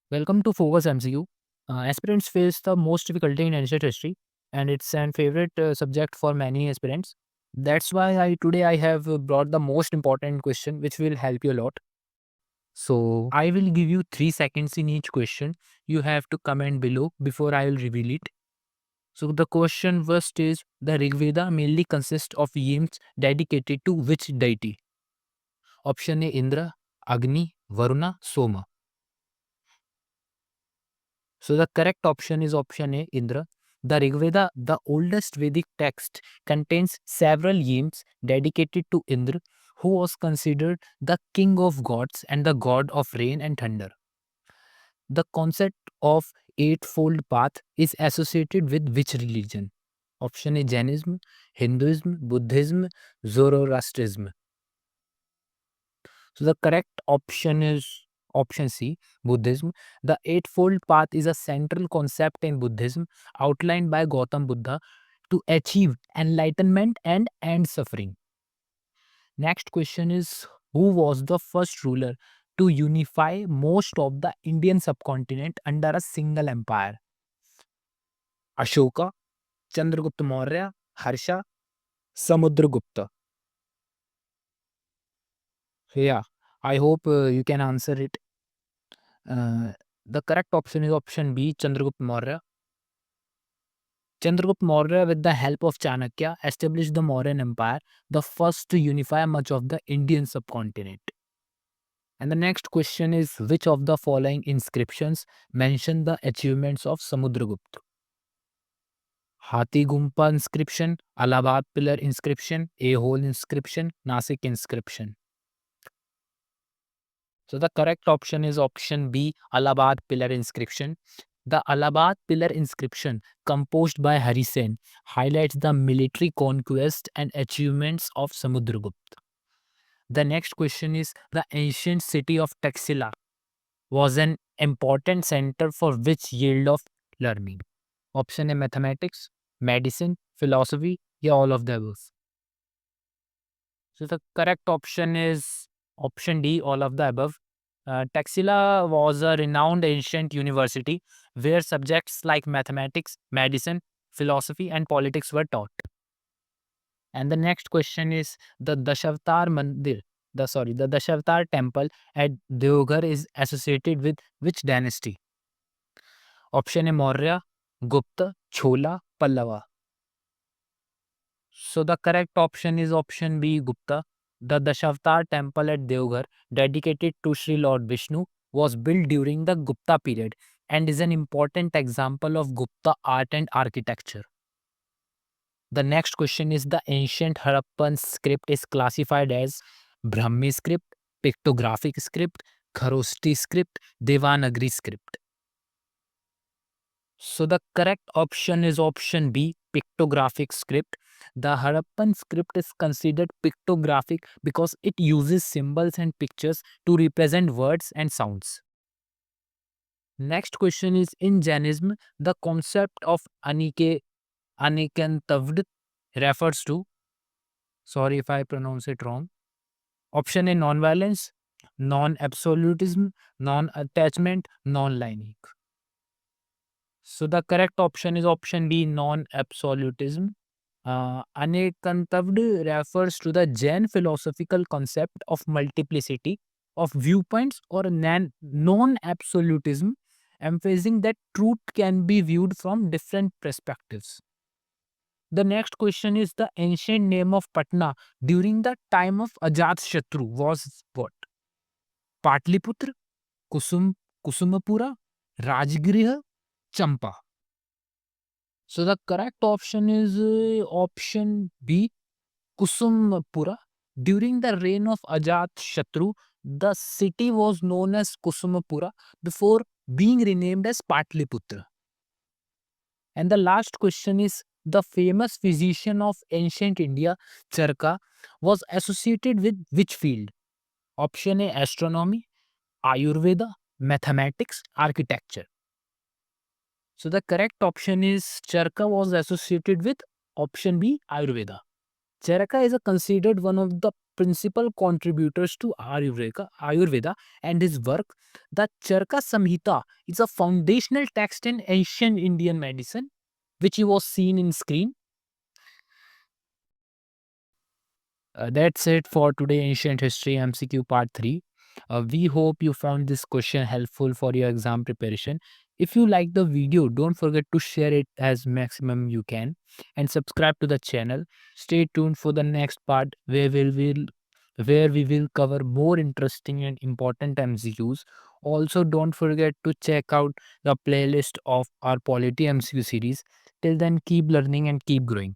Welcome to Focus MCU. Aspirants face the most difficulty in ancient history, and it's an favorite subject for many aspirants. That's why today I have brought the most important question, which will help you a lot. So I will give you 3 seconds in each question. You have to comment below before I will reveal it. So the question first is the Rig Veda mainly consists of hymns dedicated to which deity? Option A Indra, Agni, Varuna, Soma. So the correct option is option A, Indra. The Rig Veda, the oldest Vedic text, contains several hymns dedicated to Indra, who was considered the king of gods and the god of rain and thunder. The concept of eightfold path is associated with which religion? Option A, Jainism, Hinduism, Buddhism, Zoroastrianism. So the correct option is option C, Buddhism. The Eightfold Path is a central concept in Buddhism outlined by Gautam Buddha to achieve enlightenment and end suffering. Next question is who was the first ruler to unify most of the Indian subcontinent under a single empire? Ashoka, Chandragupta Maurya, Harsha, Samudragupta. So yeah, I hope you can answer it. The correct option is option B, Chandragupta Maurya. Chandragupta Maurya, with the help of Chanakya, established the Mauryan Empire, the first to unify much of the Indian subcontinent. And the next question is which of the following inscriptions mention the achievements of Samudragupta? Hathi Gumpa inscription, Allahabad pillar inscription, A hole inscription, Nasik inscription. So the correct option is option B, Allahabad pillar inscription. The Allahabad pillar inscription, composed by Hari Sen, highlights the military conquest and achievements of Samudragupta. The next question is the ancient city of Taxila was an important center for which yield of learning? Option A, mathematics, medicine, philosophy, yeah, all of the above. So the correct option is option D, all of the above. Taxila was a renowned ancient university where subjects like mathematics, medicine, philosophy, and politics were taught. And the next question is the Dashavatar Mandir, the Dashavatar temple at Deoghar is associated with which dynasty? Option A Maurya, Gupta, Chola, Pallava. So the correct option is option B, Gupta. The Dashavatar temple at Deoghar, dedicated to Sri Lord Vishnu, was built during the Gupta period and is an important example of Gupta art and architecture. The next question is the ancient Harappan script is classified as Brahmi script, pictographic script, Kharosti script, Devanagari script. So the correct option is option B, pictographic script. The Harappan script is considered pictographic because it uses symbols and pictures to represent words and sounds. Next question is in Jainism, the concept of Anikantavd refers to, sorry if I pronounce it wrong. Option A, non-violence, non-absolutism, non-attachment, non-lining. So the correct option is option B, non-absolutism. Anekantavd refers to the Jain philosophical concept of multiplicity of viewpoints or non-absolutism, emphasizing that truth can be viewed from different perspectives. The next question is the ancient name of Patna during the time of Ajat was what? Patliputra, Kusumapura, Rajgriha, Champa. So the correct option is option B, Kusumpura. During the reign of Ajat Shatru, the city was known as Kusumapura before being renamed as Patliputra. And the last question is the famous physician of ancient India, Charka, was associated with which field? Option A, astronomy, Ayurveda, mathematics, architecture. So the correct option is Charka was associated with option B, Ayurveda. Charaka is considered one of the principal contributors to Ayurveda, and his work, the Charka Samhita, is a foundational text in ancient Indian medicine, which you was seen in screen. That's it for today, Ancient History MCQ Part 3. We hope you found this question helpful for your exam preparation. If you like the video, don't forget to share it as maximum you can and subscribe to the channel. Stay tuned for the next part where we will cover more interesting and important MCQs. Also, don't forget to check out the playlist of our Polity MCQ series. Till then, keep learning and keep growing.